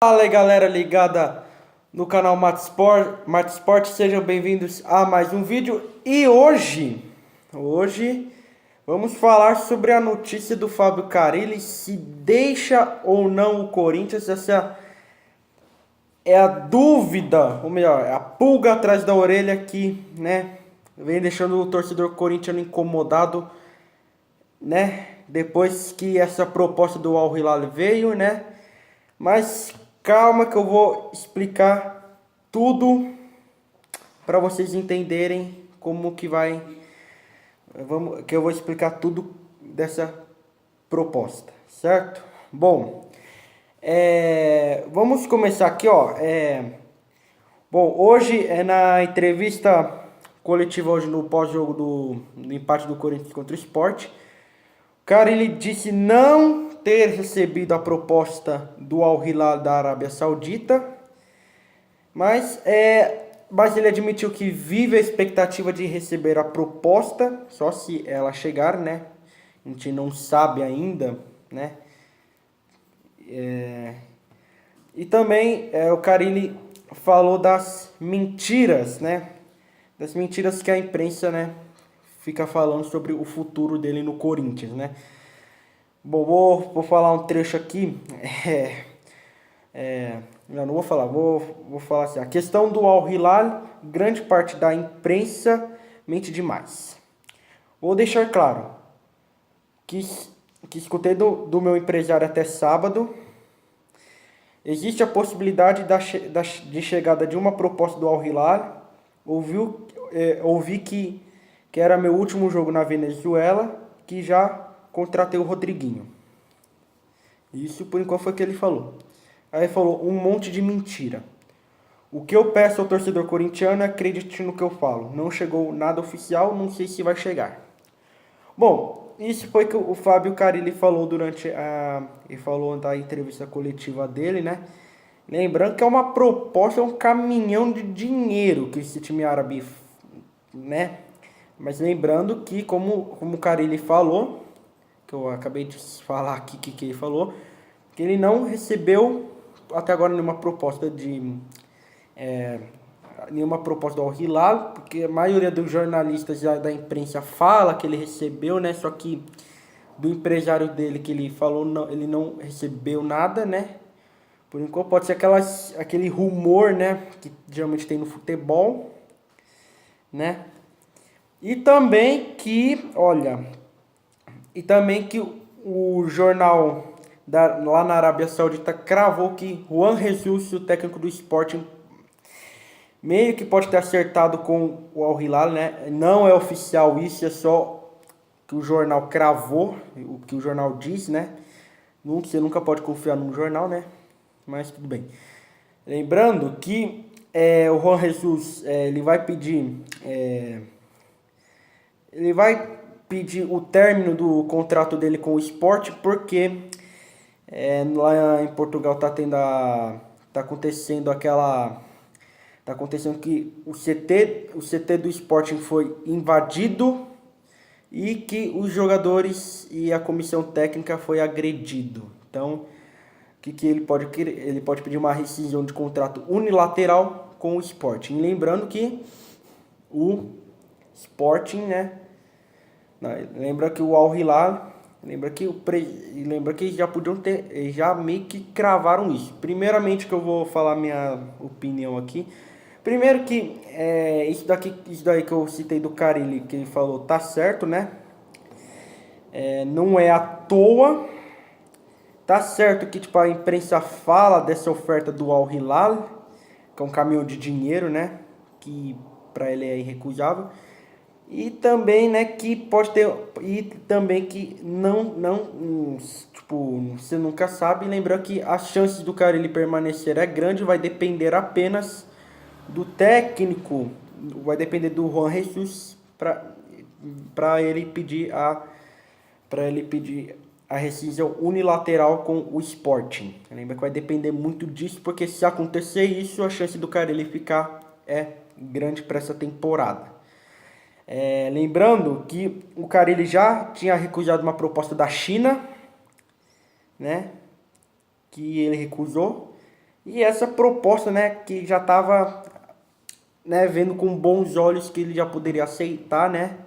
Fala aí galera ligada no canal Matsport, sejam bem-vindos a mais um vídeo. E hoje vamos falar sobre a notícia do Fábio Carille, se deixa ou não o Corinthians. Essa é a dúvida, ou melhor, é a pulga atrás da orelha que, né, vem deixando o torcedor corintiano incomodado, né, depois que essa proposta do Al Hilal veio, né, mas calma que eu vou explicar tudo para vocês entenderem como que vai, que eu vou explicar tudo dessa proposta, certo? Bom, vamos começar aqui, ó. Bom, hoje é na entrevista coletiva hoje no pós-jogo do empate do Corinthians contra o Sport. O cara, ele disse não ter recebido a proposta do Al Hilal da Arábia Saudita, mas ele admitiu que vive a expectativa de receber a proposta, só se ela chegar, né? A gente não sabe ainda, né? E também o Carille falou das mentiras, né? Das mentiras que a imprensa, né, fica falando sobre o futuro dele no Corinthians, né? Bom, vou falar um trecho aqui. Não vou falar, vou falar assim. A questão do Al Hilal, grande parte da imprensa mente demais. Vou deixar claro que escutei do meu empresário até sábado. Existe a possibilidade de chegada de uma proposta do Al Hilal. Ouvi que era meu último jogo na Venezuela, que já contratei o Rodriguinho. Isso por enquanto foi o que ele falou. Aí ele falou um monte de mentira. O que eu peço ao torcedor corintiano é acredite no que eu falo. Não chegou nada oficial, não sei se vai chegar. Bom, isso foi que o Fábio Carille falou ele falou da entrevista coletiva dele, né? Lembrando que é uma proposta, é um caminhão de dinheiro que esse time árabe, né? Mas lembrando que, como o Carille falou, que eu acabei de falar aqui que ele falou, que ele não recebeu até agora nenhuma proposta do Al Hilal, porque a maioria dos jornalistas da imprensa fala que ele recebeu, né? Só que do empresário dele que ele falou, não, ele não recebeu nada, né? Por enquanto pode ser aquele rumor, né, que geralmente tem no futebol, né? E também que, o jornal lá na Arábia Saudita cravou que Juan Jesus, o técnico do Sporting, meio que pode ter acertado com o Al Hilal, né? Não é oficial isso, é só que o jornal cravou, o que o jornal diz, né? Você nunca pode confiar num jornal, né? Mas tudo bem. Lembrando que o Juan Jesus ele vai pedir o término do contrato dele com o Sport, porque lá em Portugal tá acontecendo que o CT do Sporting foi invadido e que os jogadores e a comissão técnica foi agredido. Então, que ele pode querer? Ele pode pedir uma rescisão de contrato unilateral com o Sporting. Lembrando que o Sporting, né? Lembra que o Al Hilal, lembra que já podiam ter, já meio que cravaram isso. Primeiramente que eu vou falar minha opinião aqui. Primeiro que isso daí que eu citei do Carille, que ele falou, tá certo, né? Não é à toa. Tá certo que tipo, a imprensa fala dessa oferta do Al Hilal, que é um caminhão de dinheiro, né? Que para ele é irrecusável. E também, né, que pode ter. E também que tipo, você nunca sabe. Lembrando que as chances do cara ele permanecer é grande, vai depender apenas do técnico. Vai depender do Juan Jesus para ele pedir a rescisão unilateral com o Sporting. Lembra que vai depender muito disso, porque se acontecer isso, a chance do cara ele ficar é grande para essa temporada. Lembrando que o cara ele já tinha recusado uma proposta da China, né? Que ele recusou. E essa proposta, né, que já estava, né, vendo com bons olhos que ele já poderia aceitar, né,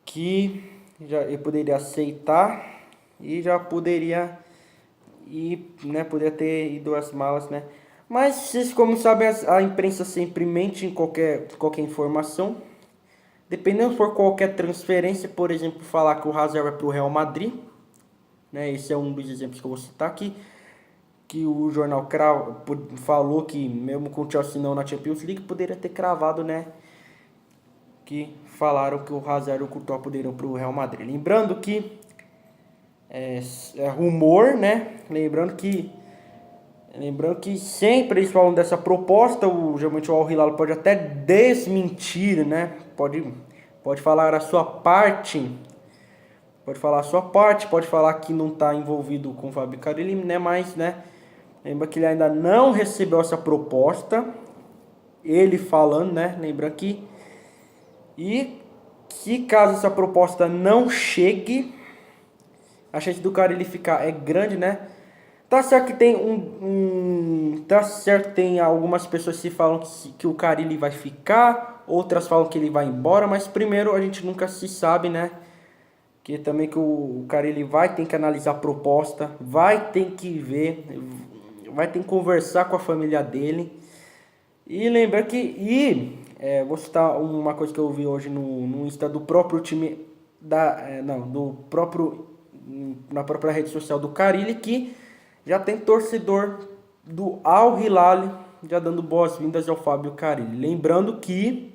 que já ele poderia aceitar e já poderia ir, né, poderia ter ido às malas, né. Mas vocês como sabem, a imprensa sempre mente em qualquer informação. Dependendo se for qualquer transferência, por exemplo, falar que o Hazard vai para o Real Madrid, né? Esse é um dos exemplos que eu vou citar aqui, que o jornal falou que mesmo com o Chelsea não na Champions League, poderia ter cravado, né? Que falaram que o Hazard e o Courtois poderiam para o Real Madrid. Lembrando que é rumor, né? Lembrando que sempre eles falam dessa proposta, geralmente o Al Hilal pode até desmentir, né? Pode falar a sua parte, pode falar que não está envolvido com o Fábio Carille, né? Mas, né? Lembra que ele ainda não recebeu essa proposta, ele falando, né? Lembra que se caso essa proposta não chegue, a chance do Carille ficar é grande, né? Tá certo que tem tá certo que tem algumas pessoas que falam que o Carille vai ficar, outras falam que ele vai embora, mas primeiro a gente nunca se sabe, né? Que também que o Carille vai ter que analisar a proposta, vai ter que ver, vai ter que conversar com a família dele. E lembrar que vou citar uma coisa que eu vi hoje no Insta do próprio time do próprio na própria rede social do Carille, que já tem torcedor do Al Hilal já dando boas-vindas ao Fábio Carille. Lembrando que,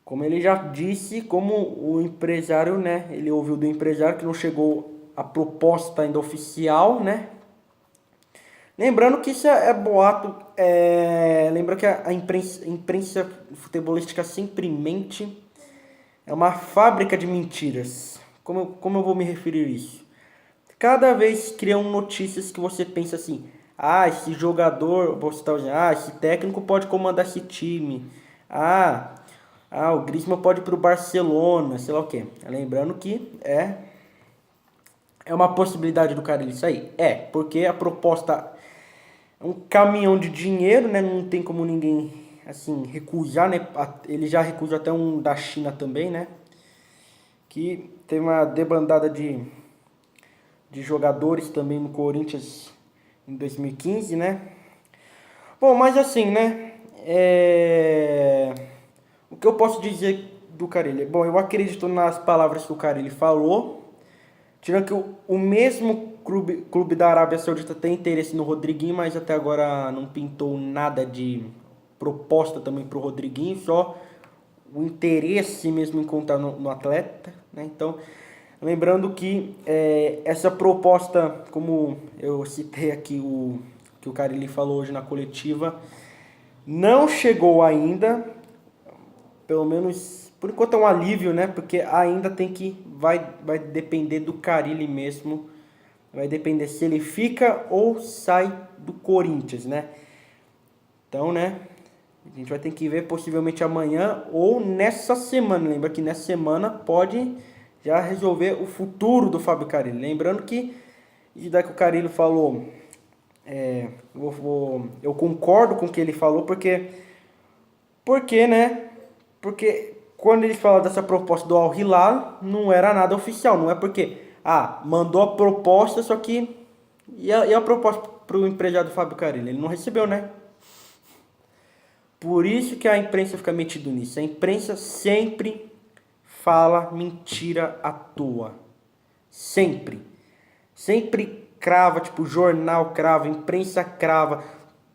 como ele já disse, como o empresário, né? Ele ouviu do empresário que não chegou a proposta ainda oficial, né? Lembrando que isso é boato. Lembra que a imprensa futebolística sempre mente. É uma fábrica de mentiras. Como eu vou me referir a isso? Cada vez criam notícias que você pensa assim: ah, esse jogador, esse técnico pode comandar esse time. O Griezmann pode ir pro Barcelona, sei lá o quê. Lembrando que é uma possibilidade do cara ele sair. Porque a proposta é um caminhão de dinheiro, né? Não tem como ninguém assim recusar, né? Ele já recusa até um da China também, né? Que tem uma debandada de jogadores também no Corinthians em 2015, né? Bom, mas assim, né? O que eu posso dizer do Carille? Bom, eu acredito nas palavras que o Carille falou. Tirando que o mesmo clube da Arábia Saudita tem interesse no Rodriguinho, mas até agora não pintou nada de proposta também para o Rodriguinho, só o interesse mesmo em contar no atleta, né? Então, lembrando que essa proposta, como eu citei aqui, que o Carille falou hoje na coletiva, não chegou ainda, pelo menos por enquanto é um alívio, né? Porque ainda vai depender do Carille mesmo, vai depender se ele fica ou sai do Corinthians, né? Então, né? A gente vai ter que ver possivelmente amanhã ou nessa semana. Lembra que nessa semana pode já resolver o futuro do Fábio Carille. Lembrando que isso daí que o Carille falou, eu concordo com o que ele falou, porque, né? Porque quando ele fala dessa proposta do Al Hilal, não era nada oficial. Não é porque, mandou a proposta, só que... E a proposta para o empresário do Fábio Carille? Ele não recebeu, né? Por isso que a imprensa fica metida nisso. A imprensa sempre fala mentira à toa. Sempre. Sempre crava, tipo, jornal crava, imprensa crava.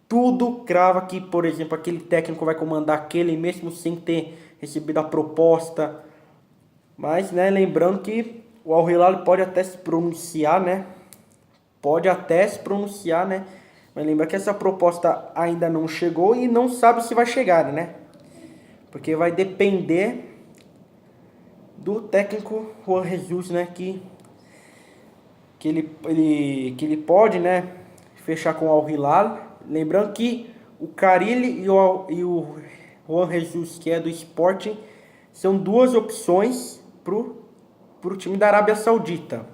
Tudo crava que, por exemplo, aquele técnico vai comandar aquele mesmo sem ter recebido a proposta. Mas, né, lembrando que o Al Hilal pode até se pronunciar, né? Mas lembra que essa proposta ainda não chegou e não sabe se vai chegar, né? Porque vai depender do técnico Juan Jesus, né? Que ele pode, né? Fechar com o Al Hilal. Lembrando que o Carille e o Juan Jesus, que é do Sporting, são duas opções pro time da Arábia Saudita.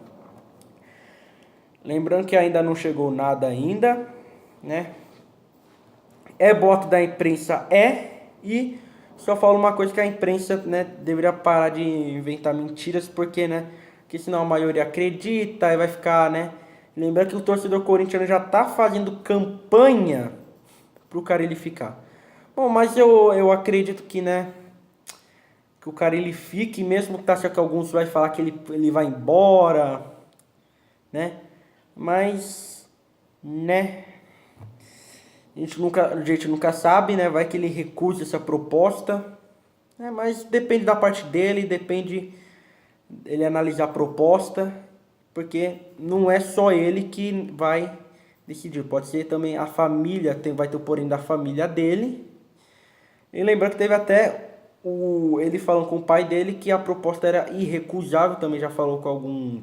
Lembrando que ainda não chegou nada ainda, né? É boato da imprensa, e só falo uma coisa, que a imprensa, né, deveria parar de inventar mentiras, porque, né, porque senão a maioria acredita e vai ficar, né? Lembrando que o torcedor corintiano já tá fazendo campanha pro cara ele ficar. Bom, mas eu acredito que, né, que o cara ele fique, mesmo que tá achando que alguns vai falar que ele vai embora, né? Mas, né, a gente nunca sabe, né? Vai que ele recusa essa proposta, né? Mas depende da parte dele, depende ele analisar a proposta, porque não é só ele que vai decidir, pode ser também a família, vai ter o porém da família dele. E lembrando que teve até ele falando com o pai dele que a proposta era irrecusável, também já falou com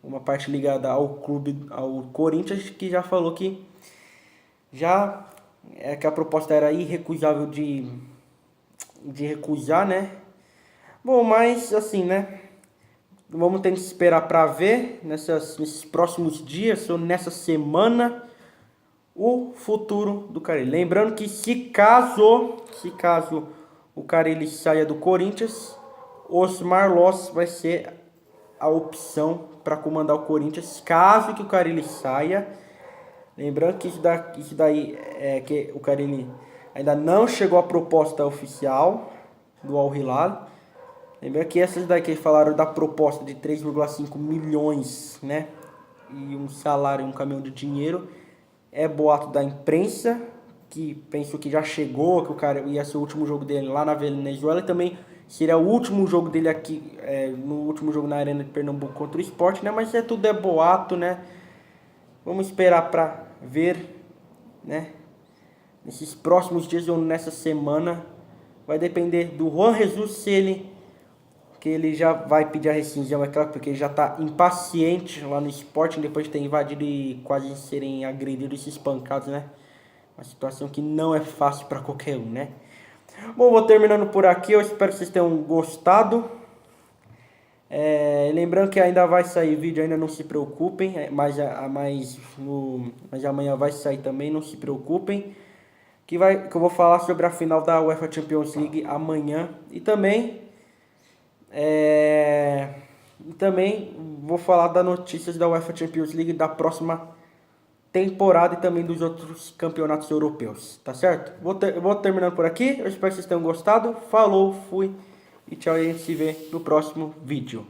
uma parte ligada ao clube, ao Corinthians, que já falou que já que a proposta era irrecusável de recusar, né? Bom, mas assim, né? Vamos ter que esperar para ver nesses próximos dias ou nessa semana o futuro do Carille. Lembrando que se caso o Carille saia do Corinthians, Osmar Loss vai ser a opção para comandar o Corinthians, caso que o Carille saia. Lembrando que isso daí é que o Carille ainda não chegou a proposta oficial do Al Hilal. Lembrando que essas daqui falaram da proposta de 3,5 milhões, né? E um salário, um caminhão de dinheiro. É boato da imprensa, que pensou que já chegou, que o cara ia ser o último jogo dele lá na Venezuela. E também seria o último jogo dele aqui, no último jogo na Arena de Pernambuco contra o Sport, né? Mas tudo é boato, né? Vamos esperar para ver, né? Nesses próximos dias ou nessa semana. Vai depender do Juan Jesus, se ele já vai pedir a rescisão, é claro, porque ele já está impaciente lá no Sporting, depois de ter invadido e quase serem agredidos e espancados, né? Uma situação que não é fácil para qualquer um, né? Bom, vou terminando por aqui, eu espero que vocês tenham gostado. Lembrando que ainda vai sair vídeo, ainda não se preocupem, mas amanhã vai sair também, não se preocupem. Que eu vou falar sobre a final da UEFA Champions League amanhã. E também vou falar das notícias da UEFA Champions League da próxima temporada e também dos outros campeonatos europeus, tá certo? Vou terminando por aqui, eu espero que vocês tenham gostado. Falou, fui e tchau, e a gente se vê no próximo vídeo.